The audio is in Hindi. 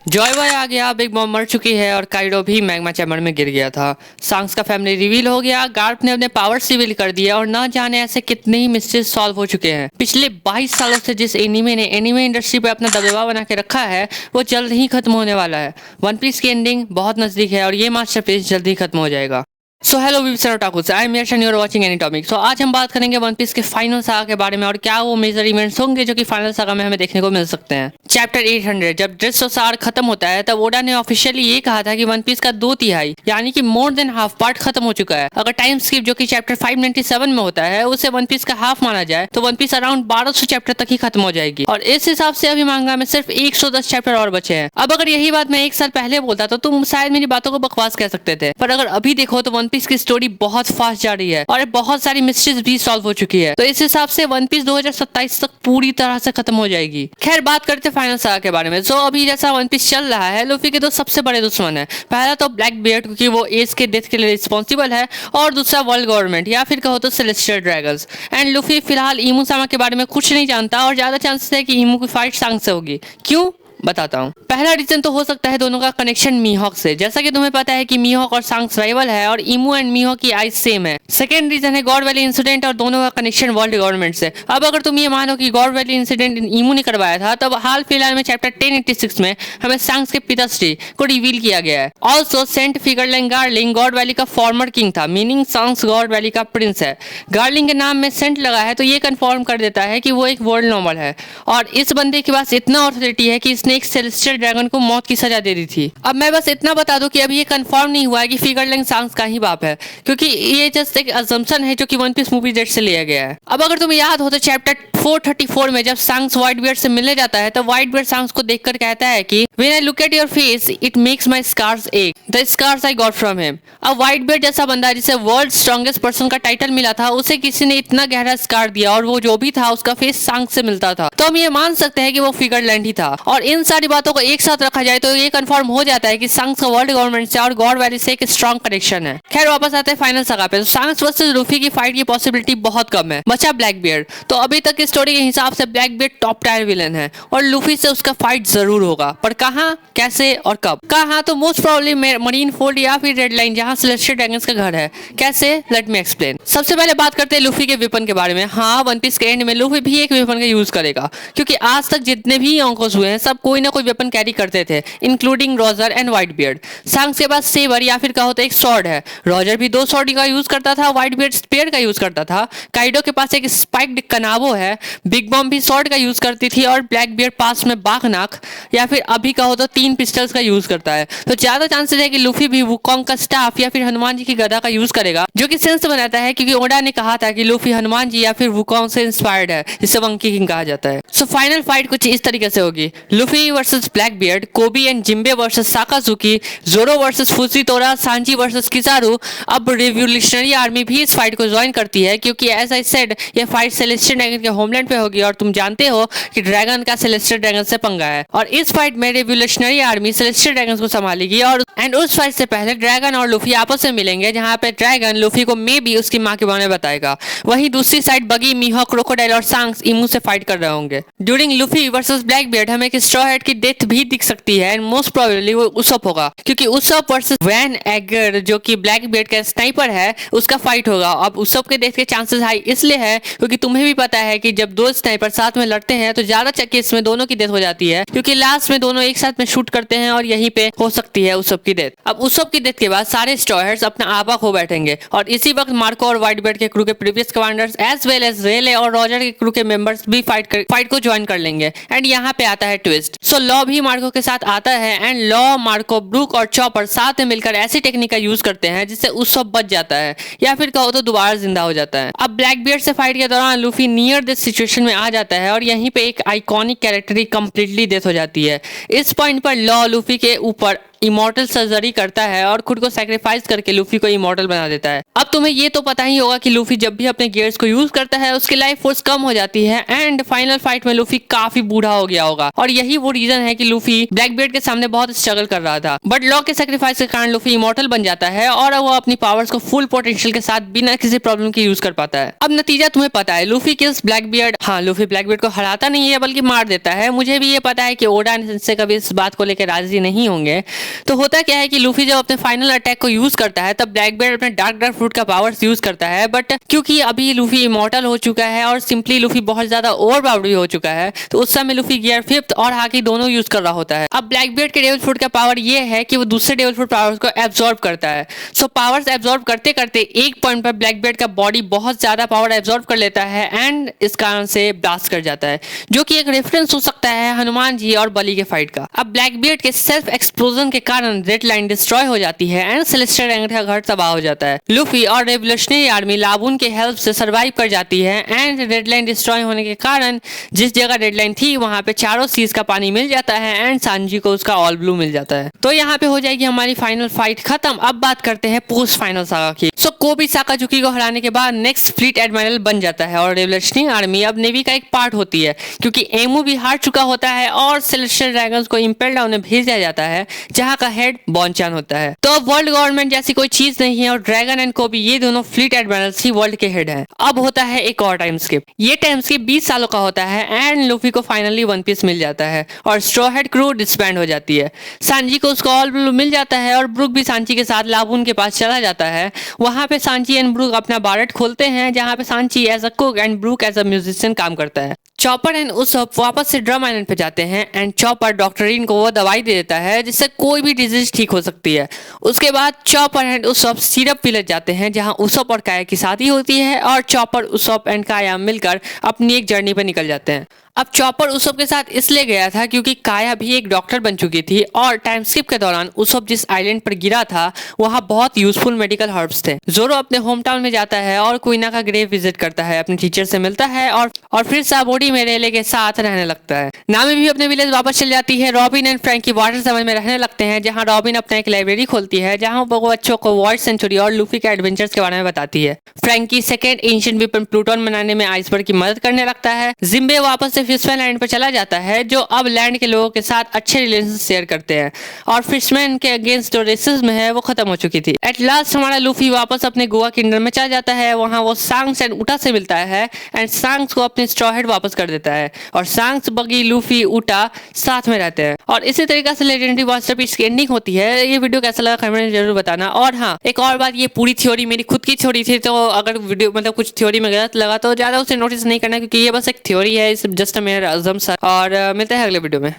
जॉय बॉय आ गया, बिग मॉम मर चुकी है और काइडो भी मैग्मा चैम्बर में गिर गया था। सांग्स का फैमिली रिवील हो गया, गार्प ने अपने पावर्स रिवील कर दिया और न जाने ऐसे कितने ही मिस्ट्रीज सॉल्व हो चुके हैं। पिछले 22 सालों से जिस एनीमे ने एनीमे इंडस्ट्री पे अपना दबदबा बना के रखा है वो जल्द ही खत्म होने वाला है। वन पीस की एंडिंग बहुत नजदीक है और ये मास्टरपीस जल्द ही खत्म हो जाएगा। So hello viewers otakus, I am Yash and you are watching any topic. So आज हम बात करेंगे वन पीस के फाइनल सागा के बारे में और क्या वो मेजर इवेंट्स होंगे जो कि फाइनल सागा में हमें देखने को मिल सकते हैं। चैप्टर 800 जब ड्रेसरोसार खत्म होता है तब ओडा ने ऑफिशियली ये कहा था कि वन पीस का 2/3 यानी कि मोर देन हाफ पार्ट खत्म हो चुका है। अगर टाइम स्किप जो कि चैप्टर 597 में होता है उसे वन पीस का हाफ माना जाए तो वन पीस अराउंड 1200 चैप्टर तक ही खत्म हो जाएगी और इस हिसाब से अभी मांगा में सिर्फ 110 चैप्टर और बचे हैं। अब अगर यही बात मैं 1 साल पहले बोलता तो तुम शायद मेरी बातों को बकवास कह सकते थे, पर अगर अभी देखो तो वन पीस की स्टोरी बहुत फास्ट जा रही है और बहुत सारी मिस्ट्रीज भी सॉल्व हो चुकी है। तो इस हिसाब से वन पीस 2027 तक पूरी तरह से खत्म हो जाएगी। खैर बात करते फाइनल सागा के बारे में। सो अभी जैसा वन पीस चल रहा है, लूफी के दो सबसे बड़े दुश्मन है। पहला तो ब्लैक बियर्ड क्योंकि वो एस के डेथ के लिए रिस्पॉन्सिबल है और दूसरा वर्ल्ड गवर्नमेंट या फिर कहो तो सेलेस्टियल ड्रैगन्स। एंड लूफी फिलहाल ईमू सामा के बारे में कुछ नहीं जानता और ज्यादा चांसेस है कि ईमू की फाइट सांग से होगी। क्यों बताता हूँ। पहला रीजन तो हो सकता है दोनों का कनेक्शन मीहॉक से, जैसा कि तुम्हें पता है कि मीहॉक और सांग्स राइवल है और ईमू एंड मीहॉक की आइज सेम है। सेकंड रीजन है गॉड वैली इंसिडेंट और दोनों का कनेक्शन वर्ल्ड गवर्नमेंट से। अब अगर तुम ये मानो कि गॉड वैली इंसिडेंट ईमू ने करवाया था तब हाल फिलहाल में चैप्टर 1086 में हमें सांग्स के पिताश्री को रिवील किया गया है। ऑल्सो सेंट फिगरलैंड गार्लिंग गॉड वैली का फॉर्मर किंग था, मीनिंग सांग्स गॉड वैली का प्रिंस है। गार्लिंग के नाम में सेंट लगा है तो ये कंफर्म कर देता है कि वो एक वर्ल्ड नॉर्मल है और इस बंदे के पास इतना ऑथोरिटी है कि इसने एक सेलेस्टियल ड्रैगन को मौत की सजा दे दी थी। अब मैं बस इतना बता दूं कि अभी ये कंफर्म नहीं हुआ है कि फिगरलैंड सांग्स का ही बाप है, क्योंकि ये जस्ट एक अजम्पशन है जो कि वन पीस मूवी डेट से लिया गया है। अब अगर तुम्हें याद हो तो चैप्टर 434 में जब सांग्स व्हाइट बियर्ड से मिलने जाता है तो व्हाइट बियर्ड सांग्स को देखकर कहता है कि when I look at your face it makes my scars ache, the scars I got from him. अब व्हाइट बियर्ड जैसा बंदा जिसे वर्ल्ड स्ट्रॉन्गेस्ट पर्सन का टाइटल मिला था उसे किसी ने इतना गहरा स्कार दिया और वो जो भी था उसका फेस सांग से मिलता था, तो हम ये मान सकते हैं कि वो फिगरलैंड ही था। और इन सारी बातों को एक साथ रखा जाए तो ये कंफर्म हो जाता है कि सांग्स का वर्ल्ड गवर्नमेंट से और गॉड वैली से एक स्ट्रॉन्ग कनेक्शन है। खैर वापस आते हैं फाइनल सागा पे। तो सांग्स वर्सेस लूफी की फाइट की पॉसिबिलिटी बहुत कम है। बचा ब्लैक बियर्ड, तो अभी तक की स्टोरी के हिसाब से black beard top tier villain है और लूफी से उसका फाइट जरूर होगा, पर कहां, कैसे और कब। कहां तो मोस्ट प्रोबेबली मरीन फोर्ड या फिर रेड लाइन जहां सेलेस्टियल ड्रैगन्स का घर है। कैसे, लेट मी एक्सप्लेन। सबसे पहले बात करते हैं लूफी के वेपन के बारे में। हाँ, वन पीस के एंड में लूफी भी एक वेपन का यूज करेगा, क्योंकि आज तक जितने भी योंकोस हुए हैं सब कोई ना कोई वेपन कैरी करते थे, including Roger and white beard. Songs के पास सेबर या फिर कहो तो एक स्वॉर्ड है। रॉजर भी 2 स्वॉर्ड का यूज करता था, व्हाइट बियर्ड स्पेयर का यूज करता था। काइडो के पास एक स्पाइक्ड कनाबो है। बिग बॉम भी स्वॉर्ड का यूज करती थी और ब्लैक बियर्ड पास में बाघनाक या फिर अभी कहो तो 3 पिस्टल्स का यूज करता है। तो ज्यादा चांसेस है कि लूफी भी वुकोंग का स्टाफ या फिर हनुमान जी की गदा का यूज करेगा, जो कि सेंस बनाता है क्योंकि ओडा ने कहा था कि लूफी हनुमान जी या फिर वुकोंग से इंस्पायर्ड है, जिसे वंकी किंग कहा जाता है। सो फाइनल फाइट कुछ इस तरीके से होगी। लूफी वर्सेस ब्लैक बियर्ड, कोबी एंड जिम्बे वर्सेस साकाजुकी, जोरो वर्सेस फुजीतोरा, सांजी वर्सेस किजारू। अब रिवोल्यूशनरी आर्मी भी इस फाइट को ज्वाइन करती है क्योंकि एज आई सेड ये फाइट सेलेस्टियल ड्रैगन के होमलैंड पे होगी और तुम जानते हो कि ड्रैगन का सेलेस्टियल ड्रैगन से पंगा है और इस फाइट में रिवोल्यूशनरी आर्मी सेलेस्टियल ड्रैगन को संभालेगी। और उस फाइट से पहले ड्रैगन और लूफी आपस में मिलेंगे, जहां पे ड्रैगन लूफी को मे बी उसकी मां के बारे में बताएगा। वहीं दूसरी साइड बगी, मीहॉक, क्रोकोडाइल और सांग्स ईमू से फाइट कर रहे होंगे। During Luffy versus black beard हमें एक स्ट्रॉ हेड की डेथ भी दिख सकती है एंड मोस्ट प्रोबेबली वो उसप होगा, क्योंकि उसप वर्सेस वैन एगर जो कि ब्लैक बियर्ड का स्नाइपर है उसका फाइट होगा। अब उसप के डेथ के चांसेस हाई इसलिए है क्योंकि तुम्हें भी पता है कि जब 2 स्नाइपर साथ में लड़ते हैं तो ज्यादा केस में दोनों की डेथ हो जाती है, क्योंकि लास्ट में दोनों एक साथ में शूट करते हैं और यहीं पे हो सकती है उसप की डेथ। अब उसप की डेथ के बाद सारे स्ट्रॉ हेड्स अपना आपा खो बैठेंगे और इसी वक्त मार्को और व्हाइट बियर्ड के क्रू के previous commanders as well as Rayleigh और रॉजर के क्रू के मेंबर्स भी फाइट को ज्वाइन कर लेंगे। एंड यहाँ पे आता है ट्विस्ट। सो लॉ भी मार्को के साथ आता है एंड लॉ, मार्को, ब्रूक और चॉपर साथ में मिलकर ऐसी टेक्निक का यूज करते हैं जिससे उसप बच जाता है या फिर कहो तो दोबारा जिंदा हो जाता है। अब ब्लैक बियर्ड से फाइट के दौरान लूफी नियर दिस सिचुएशन में आ जाता है और यहीं पे एक आइकॉनिक कैरेक्टर की कंप्लीटली डेथ हो जाती है। इस पॉइंट पर लॉ लूफी के ऊपर इमॉर्टल सर्जरी करता है और खुद को सैक्रिफाइस करके लूफी को इमॉर्टल बना देता है। अब तुम्हें ये तो पता ही होगा कि लूफी जब भी अपने गियर्स को यूज करता है उसकी लाइफ फोर्स कम हो जाती है एंड फाइनल फाइट में लूफी काफी बूढ़ा हो गया होगा और यही वो रीजन है कि लूफी ब्लैकबीयर्ड के सामने बहुत स्ट्रगल कर रहा था। बट लॉ के सैक्रिफाइस के कारण लूफी इमॉर्टल बन जाता है और वो अपनी पावर्स को फुल पोटेंशियल के साथ बिना किसी प्रॉब्लम के यूज कर पाता है। अब नतीजा तुम्हें पता है, लूफी किल्स ब्लैकबीयर्ड। हाँ, लूफी ब्लैकबीयर्ड को हराता नहीं है बल्कि मार देता है। मुझे भी ये पता है कि ओडा से कभी इस बात को लेकर राजी नहीं होंगे। तो होता क्या है कि लूफी जब अपने फाइनल अटैक को यूज करता है तब ब्लैकबीयर्ड अपने डार्क फ्रूट का पावर्स यूज करता है, बट क्योंकि अभी लूफी इमॉर्टल हो चुका है और सिंपली लूफी बहुत ज्यादा ओवर पावर्ड भी हो चुका है, तो उस समय लूफी गियर 5th और हाकी दोनों यूज कर रहा होता है। अब ब्लैकबीयर्ड के डेविल फ्रूट का पावर ये है कि वो दूसरे डेविल फ्रूट पावर्स को एब्जॉर्ब करता है। सो पावर्स एब्जॉर्ब करते करते एक पॉइंट पर ब्लैकबीयर्ड का बॉडी बहुत ज्यादा पावर एब्जॉर्ब कर लेता है एंड इस कारण से ब्लास्ट कर जाता है, जो कि एक रेफरेंस हो सकता है हनुमान जी और बलि के फाइट का। अब ब्लैकबीयर्ड के सेल्फ एक्सप्लोजन के कारण रेड लाइन डिस्ट्रॉय हो जाती है एंड सेलेस्टियल रैंक का घर तबाह हो जाता है। लूफी और रेवोल्यूशनरी आर्मी लाबून के हेल्प से सर्वाइव कर जाती है एंड रेड लाइन डिस्ट्रॉय होने के कारण जिस जगह रेड लाइन थी वहां पे चारों सीज का पानी मिल जाता है एंड सांजी को उसका ऑल ब्लू मिल जाता है। तो यहाँ पे हो जाएगी हमारी फाइनल फाइट खत्म। अब बात करते हैं पोस्ट फाइनल सागा की। सो कोबी साकाजुकी को हराने के बाद नेक्स्ट फ्लीट एडमिरल बन जाता है और रेवोल्यूशनरी आर्मी अब नेवी का एक पार्ट होती है, क्योंकि एमू भी हार चुका होता है और सेलेस्टियल ड्रैगन्स को इंपेल डाउन में भेज दिया जाता है जहां का हेड बॉनचान होता है। तो अब वर्ल्ड गवर्नमेंट जैसी कोई चीज नहीं है और ड्रैगन एंड कोबी ये दोनों फ्लीट एडमिरल्स ही वर्ल्ड के हेड हैं। अब होता है एक और टाइम स्किप। ये टाइम स्किप 20 सालों का होता है एंड लूफी को फाइनली वन पीस मिल जाता है और स्ट्रॉ हेड क्रू डिसबैंड हो जाती है। सांजी को उसका ऑल ब्लू मिल जाता है और ब्रूक भी सांची के साथ लाबून के पास चला जाता है। वहां पे सांची एंड ब्रूक अपना बारट खोलते हैं जहां पे Sanchi as a cook and Brook as a musician काम करता है। चॉपर एंड उसप वापस से ड्रम आइलैंड पे जाते हैं एंड चॉपर डॉक्टर रीन को वो दवाई दे देता है जिससे कोई भी डिजीज ठीक हो सकती है। उसके बाद chopper and Usap syrup village जाते हैं जहां उसप और काया की शादी होती है और चॉपर उसप एंड काया मिलकर अपनी एक जर्नी पे निकल जाते हैं। अब चॉपर उसप के साथ इसलिए गया था क्योंकि काया भी एक डॉक्टर बन चुकी थी और टाइम स्किप के दौरान उसप जिस आइलैंड पर गिरा था वहां बहुत यूजफुल मेडिकल हर्ब्स थे। जोरो अपने होम टाउन में जाता है और क्वीना का ग्रेव विजिट करता है, अपने टीचर से मिलता है और फिर साबोडी में रेले के साथ रहने लगता है। नामी भी अपने विलेज वापस चल जाती है। Robin and Frankie Water Seven में रहने लगते हैं जहां रॉबिन अपना एक लाइब्रेरी खोलती है जहां वो बच्चों को वॉइड सेंचुरी और लूफी के एडवेंचर्स के बारे में बताती है। फ्रैंकी सेकेंड एंशिएंट वेपन प्लूटोन बनाने में आइसबर्ग की मदद करने लगता है। जिम्बे वापस से फिशमैन लैंड पर चला जाता है जो अब लैंड के लोगों के साथ अच्छे रिलेशन शेयर करते हैं और फिशमैन के अगेंस्ट जो रेसिज्म है वो खत्म हो चुकी थी। एट लास्ट हमारा लूफी वापस अपने गोवा किंगडम में चला जाता है। वहां वो सांग्स एंड उटा से मिलता है एंड सांग्स को अपने स्ट्रॉ हेड वापस कर देता है और सांग्स, बगी, लूफी, उटा साथ में रहते हैं और इसी तरीके से लेजेंडरी मास्टरपीस की एंडिंग होती है। ये वीडियो कैसा लगा कमेंट में जरूर बताना। और हाँ, एक और बात, ये पूरी थ्योरी मेरी खुद की थ्योरी थी, तो अगर वीडियो मतलब कुछ थ्योरी में गलत लगा तो ज्यादा उसे नोटिस नहीं करना क्योंकि ये बस एक थ्योरी है, जस्ट मेरा अजम्पशन। और मिलते हैं अगले वीडियो में।